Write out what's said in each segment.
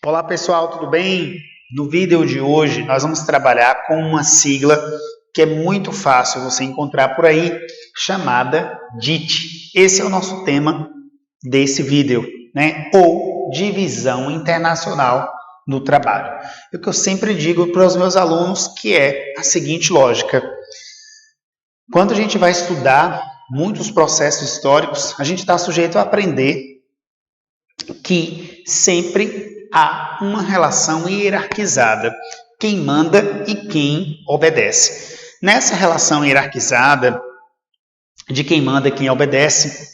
Olá pessoal, tudo bem? No vídeo de hoje nós vamos trabalhar com uma sigla que é muito fácil você encontrar por aí, chamada DIT. Esse é o nosso tema desse vídeo, né? Ou Divisão Internacional do Trabalho. É o que eu sempre digo para os meus alunos, que é a seguinte lógica. Quando a gente vai estudar muitos processos históricos, a gente está sujeito a aprender que sempre há uma relação hierarquizada, quem manda e quem obedece. Nessa relação hierarquizada de quem manda e quem obedece,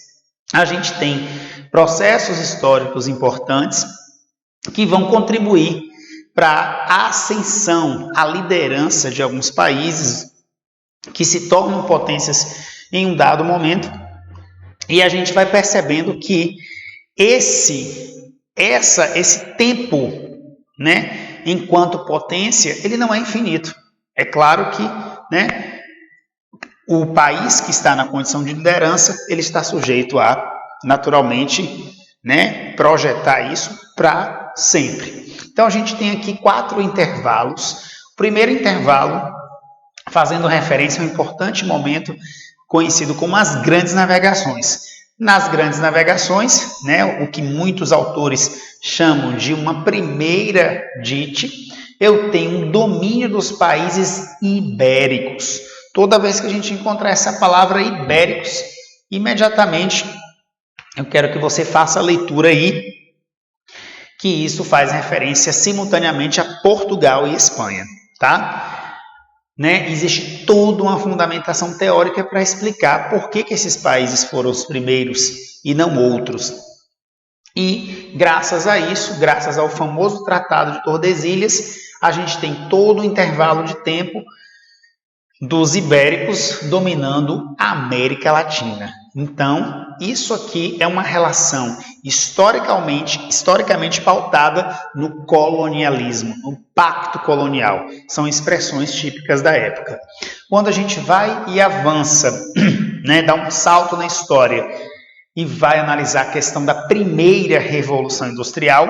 a gente tem processos históricos importantes que vão contribuir para a ascensão, a liderança de alguns países que se tornam potências em um dado momento, e a gente vai percebendo que esse tempo, né, enquanto potência, ele não é infinito. É claro que, né, o país que está na condição de liderança, ele está sujeito a, naturalmente, né, projetar isso para sempre. Então, a gente tem aqui 4 intervalos. O primeiro intervalo, fazendo referência a um importante momento conhecido como as grandes navegações. Nas grandes navegações, né, o que muitos autores chamam de uma primeira DIT, eu tenho um domínio dos países ibéricos. Toda vez que a gente encontrar essa palavra ibéricos, imediatamente eu quero que você faça a leitura aí, que isso faz referência simultaneamente a Portugal e Espanha, tá? Né? Existe toda uma fundamentação teórica para explicar por que esses países foram os primeiros e não outros. E graças a isso, graças ao famoso Tratado de Tordesilhas, a gente tem todo o intervalo de tempo dos ibéricos dominando a América Latina. Então, isso aqui é uma relação historicamente pautada no colonialismo, no pacto colonial. São expressões típicas da época. Quando a gente vai e avança, né, dá um salto na história e vai analisar a questão da primeira Revolução Industrial,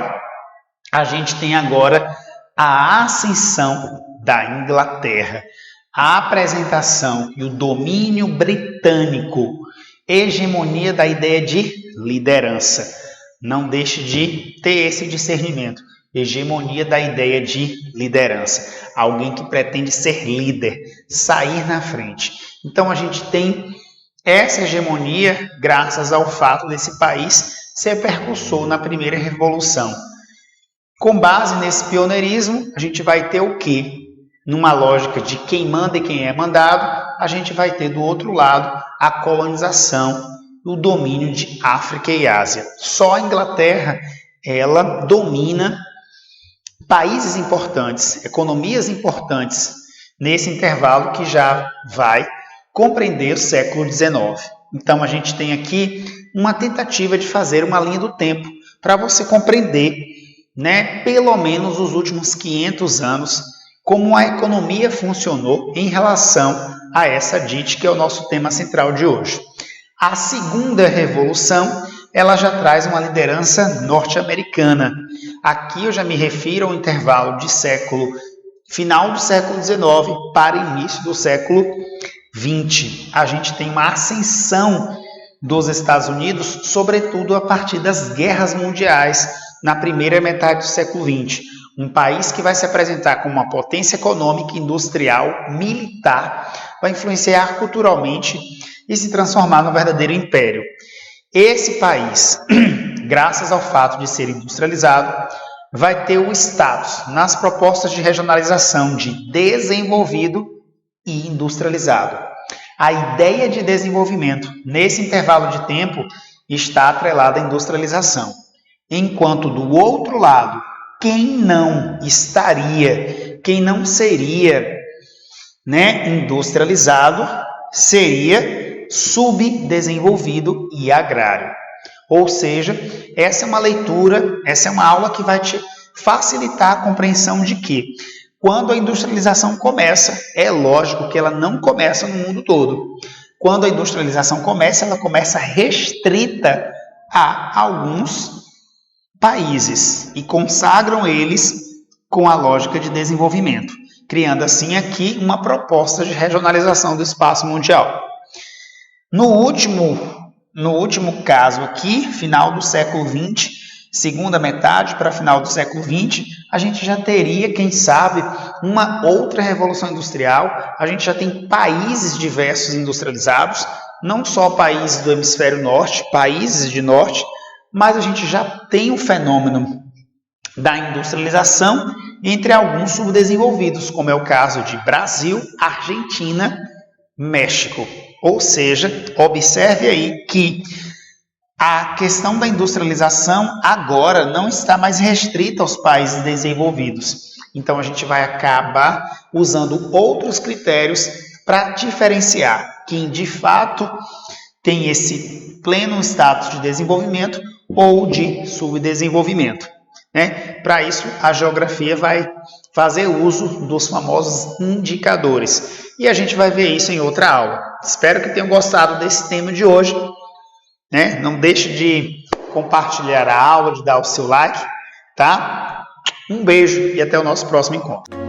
a gente tem agora a ascensão da Inglaterra, a apresentação e o domínio britânico, hegemonia da ideia de liderança. Não deixe de ter esse discernimento. Hegemonia da ideia de liderança. Alguém que pretende ser líder, sair na frente. Então a gente tem essa hegemonia graças ao fato desse país ser precursor na primeira revolução. Com base nesse pioneirismo, a gente vai ter o quê? Numa lógica de quem manda e quem é mandado, a gente vai ter do outro lado a colonização, o domínio de África e Ásia. Só a Inglaterra, ela domina países importantes, economias importantes, nesse intervalo que já vai compreender o século XIX. Então, a gente tem aqui uma tentativa de fazer uma linha do tempo para você compreender, né, pelo menos os últimos 500 anos, como a economia funcionou em relação a essa DIT, que é o nosso tema central de hoje. A segunda revolução, ela já traz uma liderança norte-americana. Aqui eu já me refiro ao intervalo de final do século XIX para início do século XX. A gente tem uma ascensão dos Estados Unidos, sobretudo a partir das guerras mundiais, na primeira metade do século XX. Um país que vai se apresentar como uma potência econômica, industrial, militar, vai influenciar culturalmente e se transformar num verdadeiro império. Esse país, graças ao fato de ser industrializado, vai ter o status nas propostas de regionalização de desenvolvido e industrializado. A ideia de desenvolvimento, nesse intervalo de tempo, está atrelada à industrialização. Enquanto do outro lado, quem não seria, né, industrializado, seria subdesenvolvido e agrário. Ou seja, essa é uma leitura, essa é uma aula que vai te facilitar a compreensão de que, quando a industrialização começa, é lógico que ela não começa no mundo todo. Quando a industrialização começa, ela começa restrita a alguns países e consagram eles com a lógica de desenvolvimento, criando assim aqui uma proposta de regionalização do espaço mundial. No último caso aqui, final do século XX, segunda metade para final do século XX, a gente já teria, quem sabe, uma outra revolução industrial. A gente já tem países diversos industrializados, não só países do hemisfério norte, países de norte, mas a gente já tem o fenômeno da industrialização entre alguns subdesenvolvidos, como é o caso de Brasil, Argentina, México. Ou seja, observe aí que a questão da industrialização agora não está mais restrita aos países desenvolvidos. Então a gente vai acabar usando outros critérios para diferenciar quem de fato tem esse pleno status de desenvolvimento ou de subdesenvolvimento, né? Para isso, a geografia vai fazer uso dos famosos indicadores. E a gente vai ver isso em outra aula. Espero que tenham gostado desse tema de hoje, né? Não deixe de compartilhar a aula, de dar o seu like, tá? Um beijo e até o nosso próximo encontro.